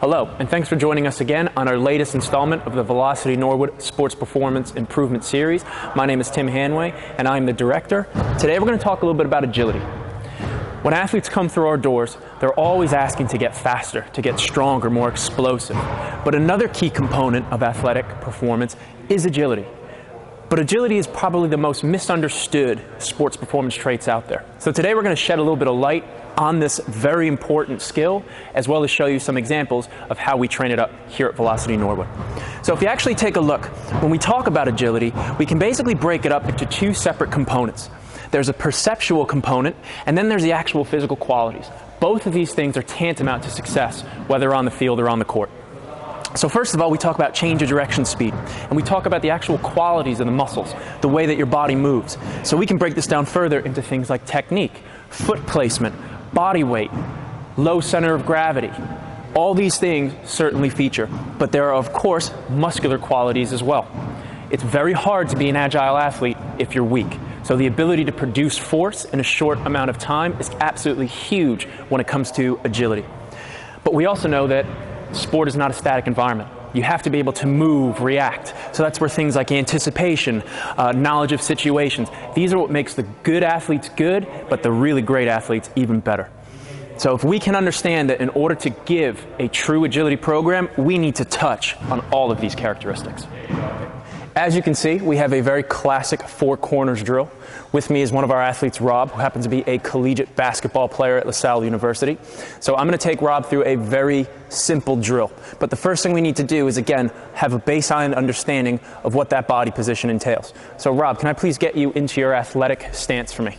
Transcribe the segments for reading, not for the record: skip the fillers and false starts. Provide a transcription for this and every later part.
Hello, and thanks for joining us again on our latest installment of the Velocity Norwood Sports Performance Improvement Series. My name is Tim Hanway, and I'm the director. Today we're going to talk a little bit about agility. When athletes come through our doors, they're always asking to get faster, to get stronger, more explosive. But another key component of athletic performance is agility. But agility is probably the most misunderstood sports performance traits out there. So today we're going to shed a little bit of light on this very important skill, as well as show you some examples of how we train it up here at Velocity Norwood. So if you actually take a look, when we talk about agility, we can basically break it up into two separate components. There's a perceptual component, and then there's the actual physical qualities. Both of these things are tantamount to success, whether on the field or on the court. So first of all, we talk about change of direction speed, and we talk about the actual qualities of the muscles, the way that your body moves. So we can break this down further into things like technique, foot placement, body weight, low center of gravity. All these things certainly feature, but there are, of course, muscular qualities as well. It's very hard to be an agile athlete if you're weak. So the ability to produce force in a short amount of time is absolutely huge when it comes to agility. But we also know that sport is not a static environment. You have to be able to move, react. So that's where things like anticipation, knowledge of situations, these are what makes the good athletes good, but the really great athletes even better. So if we can understand that in order to give a true agility program, we need to touch on all of these characteristics. As you can see, we have a very classic four corners drill. With me is one of our athletes, Rob, who happens to be a collegiate basketball player at Lowell University. So I'm going to take Rob through a very simple drill. But the first thing we need to do is, again, have a baseline understanding of what that body position entails. So Rob, can I please get you into your athletic stance for me?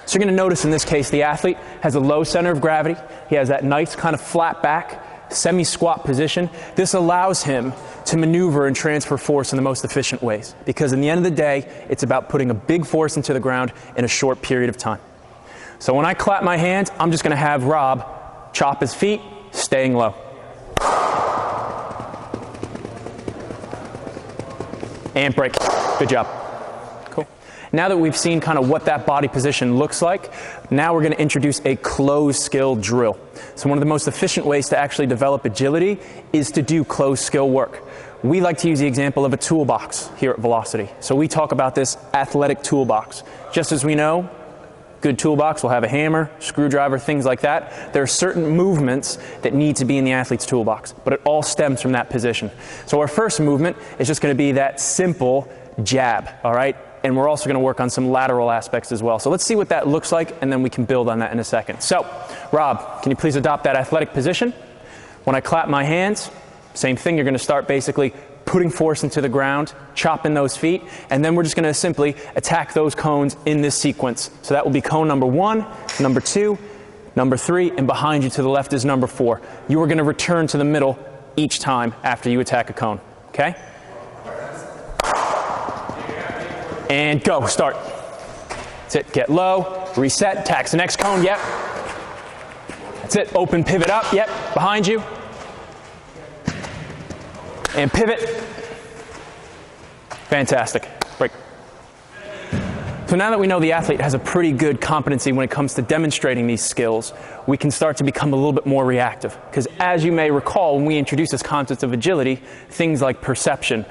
So you're going to notice in this case the athlete has a low center of gravity. He has that nice kind of flat back, semi-squat position. This allows him to maneuver and transfer force in the most efficient ways, because in the end of the day, it's about putting a big force into the ground in a short period of time. So when I clap my hands, I'm just going to have Rob chop his feet, staying low. And break. Good job. Cool. Now that we've seen kind of what that body position looks like, now we're going to introduce a closed skill drill. So one of the most efficient ways to actually develop agility is to do closed skill work. We like to use the example of a toolbox here at Velocity. So we talk about this athletic toolbox. Just as we know, good toolbox will have a hammer, screwdriver, things like that. There are certain movements that need to be in the athlete's toolbox, but it all stems from that position. So our first movement is just going to be that simple jab, all right? And we're also going to work on some lateral aspects as well. So let's see what that looks like, and then we can build on that in a second. So, Rob, can you please adopt that athletic position? When I clap my hands, same thing, you're going to start basically putting force into the ground, chopping those feet, and then we're just going to simply attack those cones in this sequence. So that will be cone number 1, number 2, number 3, and behind you to the left is number 4. You are going to return to the middle each time after you attack a cone, okay? And go, start. That's it, get low, reset, attack the next cone, yep. That's it, open, pivot up, yep, behind you. And pivot. Fantastic, break. So now that we know the athlete has a pretty good competency when it comes to demonstrating these skills, we can start to become a little bit more reactive. Because as you may recall, when we introduced this concept of agility, things like perception,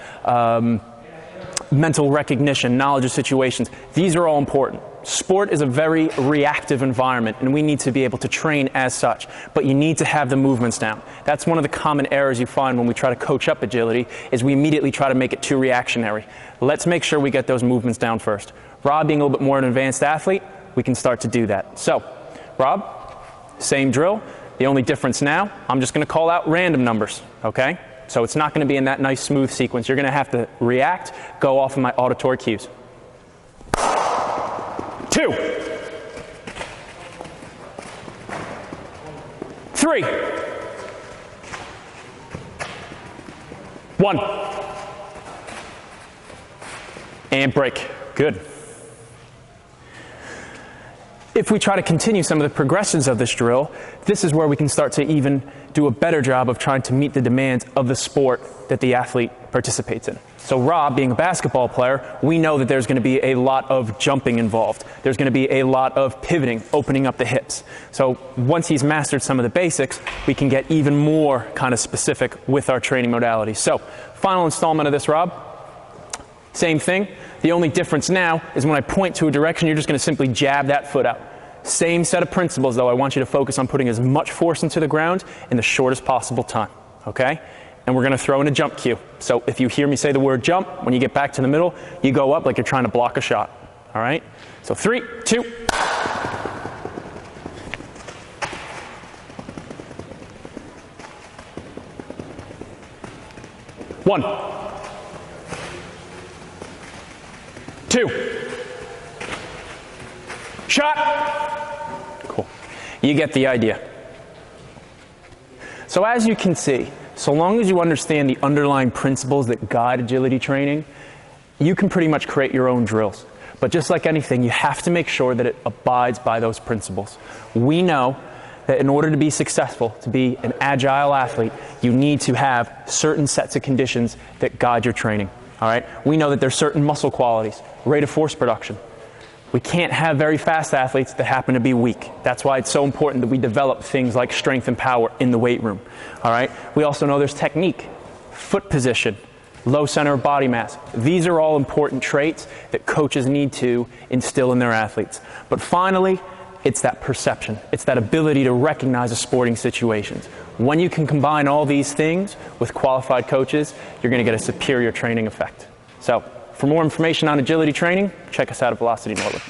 mental recognition, knowledge of situations, these are all important. Sport is a very reactive environment, and we need to be able to train as such, but you need to have the movements down. That's one of the common errors you find when we try to coach up agility, is we immediately try to make it too reactionary. Let's make sure we get those movements down first. Rob, being a little bit more an advanced athlete, we can start to do that. So, Rob, same drill. The only difference now, I'm just going to call out random numbers, okay? So it's not going to be in that nice smooth sequence. You're going to have to react, go off of my auditory cues. 2, 3, 1, and break. Good. If we try to continue some of the progressions of this drill, this is where we can start to even do a better job of trying to meet the demands of the sport that the athlete participates in. So Rob, being a basketball player, we know that there's going to be a lot of jumping involved. There's going to be a lot of pivoting, opening up the hips. So once he's mastered some of the basics, we can get even more kind of specific with our training modalities. So final installment of this, Rob. Same thing. The only difference now is when I point to a direction, you're just going to simply jab that foot out. Same set of principles, though. I want you to focus on putting as much force into the ground in the shortest possible time, okay? And we're going to throw in a jump cue. So if you hear me say the word jump, when you get back to the middle, you go up like you're trying to block a shot, all right? So 3, 2. One. 2. Shot. Cool. You get the idea. So as you can see, so long as you understand the underlying principles that guide agility training, you can pretty much create your own drills. But just like anything, you have to make sure that it abides by those principles. We know that in order to be successful, to be an agile athlete, you need to have certain sets of conditions that guide your training. All right? We know that there's certain muscle qualities, rate of force production. We can't have very fast athletes that happen to be weak. That's why it's so important that we develop things like strength and power in the weight room. All right? We also know there's technique, foot position, low center of body mass. These are all important traits that coaches need to instill in their athletes. But finally, it's that perception. It's that ability to recognize the sporting situations. When you can combine all these things with qualified coaches, you're going to get a superior training effect. So, for more information on agility training, check us out at Velocity Norwood.